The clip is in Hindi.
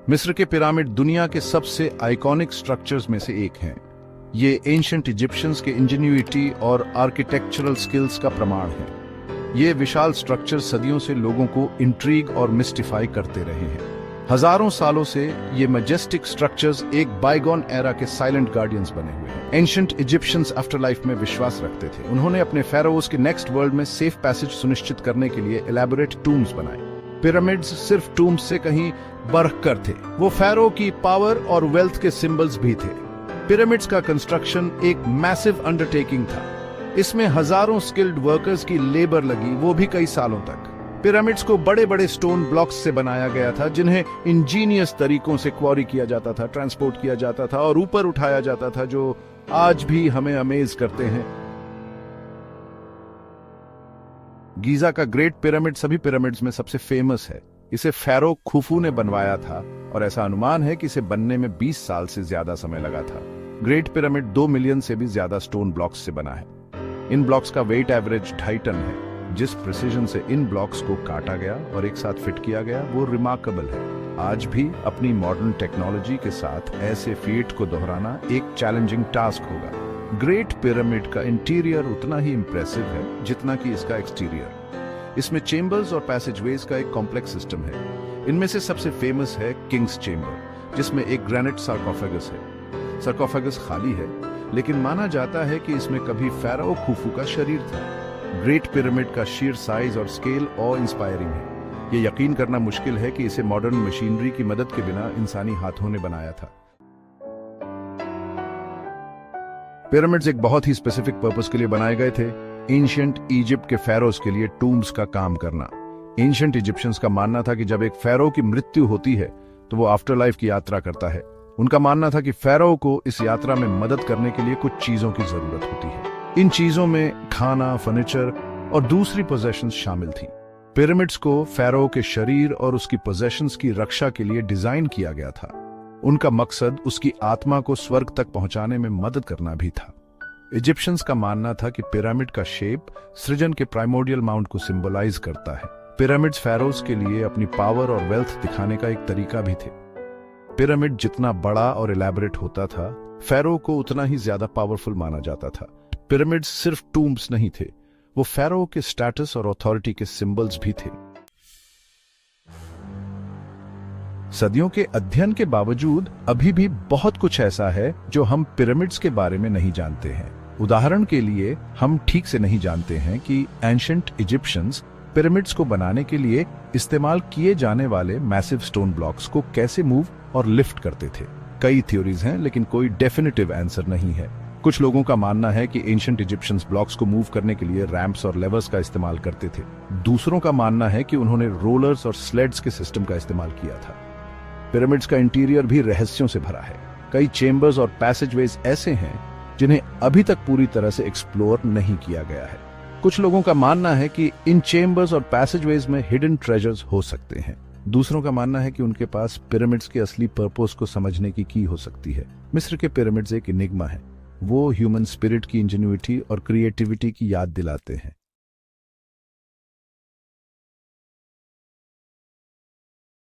मिस्र के पिरामिड दुनिया के सबसे आइकॉनिक स्ट्रक्चर्स में से एक हैं। ये एंशिएंट इजिप्शियंस के इंजीन्यूइटी और आर्किटेक्चरल स्किल्स का प्रमाण है। ये विशाल स्ट्रक्चर सदियों से लोगों को इंट्रीग और मिस्टिफाई करते रहे हैं। हजारों सालों से ये मैजेस्टिक स्ट्रक्चर्स एक बाइगॉन एरा के साइलेंट गार्डियंस बने हुए हैं। एंशिएंट इजिप्शियंस आफ्टर लाइफ में विश्वास रखते थे। उन्होंने अपने फेरोज के नेक्स्ट वर्ल्ड में सेफ पैसेज सुनिश्चित करने के लिए एलैबोरेट टूम्स बनाए। पिरामिड्स सिर्फ टूम्स से कहीं बढ़कर थे, वो फेरो की पावर और वेल्थ के सिंबल्स भी थे। पिरामिड्स का कंस्ट्रक्शन एक मैसिव अंडरटेकिंग था। इसमें हजारों स्किल्ड वर्कर्स की लेबर लगी, वो भी कई सालों तक। पिरामिड्स को बड़े बड़े स्टोन ब्लॉक्स से बनाया गया था, जिन्हें इंजीनियस तरीकों से क्वारी किया जाता था, ट्रांसपोर्ट किया जाता था और ऊपर उठाया जाता था, जो आज भी हमें अमेज करते हैं। गीजा का ग्रेट पिरामिड सभी पिरामिड्स में सबसे फेमस है। इसे फेरो खुफू ने बनवाया था और ऐसा अनुमान है कि इसे बनने में 20 साल से ज्यादा समय लगा था। ग्रेट पिरामिड 2 मिलियन से भी ज्यादा स्टोन ब्लॉक्स से बना है। इन ब्लॉक्स का वेट एवरेज 2.5 टन है। जिस प्रिसीजन से इन ब्लॉक्स को काटा गया और एक साथ फिट किया गया वो रिमार्केबल है। आज भी अपनी मॉडर्न टेक्नोलॉजी के साथ ऐसे फीट को दोहराना एक चैलेंजिंग टास्क होगा। ग्रेट पिरामिड का इंटीरियर उतना ही इंप्रेसिव है जितना कि इसका एक्सटीरियर। इसमें चेंबर्स और पैसेजवेज का एक कॉम्प्लेक्स सिस्टम है। इनमें से सबसे फेमस है किंग्स चेंबर, जिसमें एक ग्रेनाइट सार्कोफेगस है। सार्कोफेगस खाली है, लेकिन माना जाता है कि इसमें कभी फेरो खुफू का शरीर था। ग्रेट पिरामिड का शीर साइज और स्केल ऑ इंस्पायरिंग है। यह यकीन करना मुश्किल है कि इसे मॉडर्न मशीनरी की मदद के बिना इंसानी हाथों ने बनाया था। पिरामिड्स एक बहुत ही स्पेसिफिक पर्पस के लिए बनाए गए थे, एंशिएंट इजिप्ट के फेरोज के लिए टूम्स का काम करना। एंशिएंट इजिप्शियंस का मानना था कि जब एक फेरो की मृत्यु होती है तो वो आफ्टर लाइफ की यात्रा करता है। उनका मानना था कि फेरो को इस यात्रा में मदद करने के लिए कुछ चीजों की जरूरत होती है। इन चीजों में खाना, फर्नीचर और दूसरी पोजेशंस शामिल थी। पिरामिड्स को फेरो के शरीर और उसकी पोजेशंस की रक्षा के लिए डिजाइन किया गया था। उनका मकसद उसकी आत्मा को स्वर्ग तक पहुंचाने में मदद करना भी था। इजिप्शियंस का मानना था कि पिरामिड का शेप सृजन के प्राइमोर्डियल माउंट को सिंबलाइज करता है। पिरामिड्स फेरोज के लिए अपनी पावर और वेल्थ दिखाने का एक तरीका भी थे। पिरामिड जितना बड़ा और इलैबोरेट होता था, फेरो को उतना ही ज्यादा पावरफुल माना जाता था। पिरामिड्स सिर्फ टूम्स नहीं थे, वो फेरो के स्टेटस और अथॉरिटी के सिंबल्स भी थे। सदियों के अध्ययन के बावजूद अभी भी बहुत कुछ ऐसा है जो हम पिरामिड्स के बारे में नहीं जानते हैं। उदाहरण के लिए, हम ठीक से नहीं जानते हैं कि एंशिएंट इजिप्शियंस पिरामिड्स को बनाने के लिए इस्तेमाल किए जाने वाले मैसिव स्टोन ब्लॉक्स को कैसे मूव और लिफ्ट करते थे। कई थ्योरीज हैं, लेकिन कोई डेफिनेटिव आंसर नहीं है। कुछ लोगों का मानना है कि एंशिएंट इजिप्शियंस ब्लॉक्स को मूव करने के लिए रैंप्स और लेवर्स का इस्तेमाल करते थे। दूसरों का मानना है कि उन्होंने रोलर्स और स्लेड्स के सिस्टम का इस्तेमाल किया था। पिरामिड्स का इंटीरियर भी रहस्यों से भरा है। कई चेंबर्स और पैसेजवेज ऐसे हैं जिन्हें अभी तक पूरी तरह से एक्सप्लोर नहीं किया गया है। कुछ लोगों का मानना है कि इन चेंबर्स और पैसेजवेज में हिडन ट्रेजर्स हो सकते हैं। दूसरों का मानना है कि उनके पास पिरामिड्स के असली पर्पस को समझने की की हो सकती है। मिस्र के पिरामिड्स एक इनिग्मा है। वो ह्यूमन स्पिरिट की इंजेन्युइटी और क्रिएटिविटी की याद दिलाते हैं।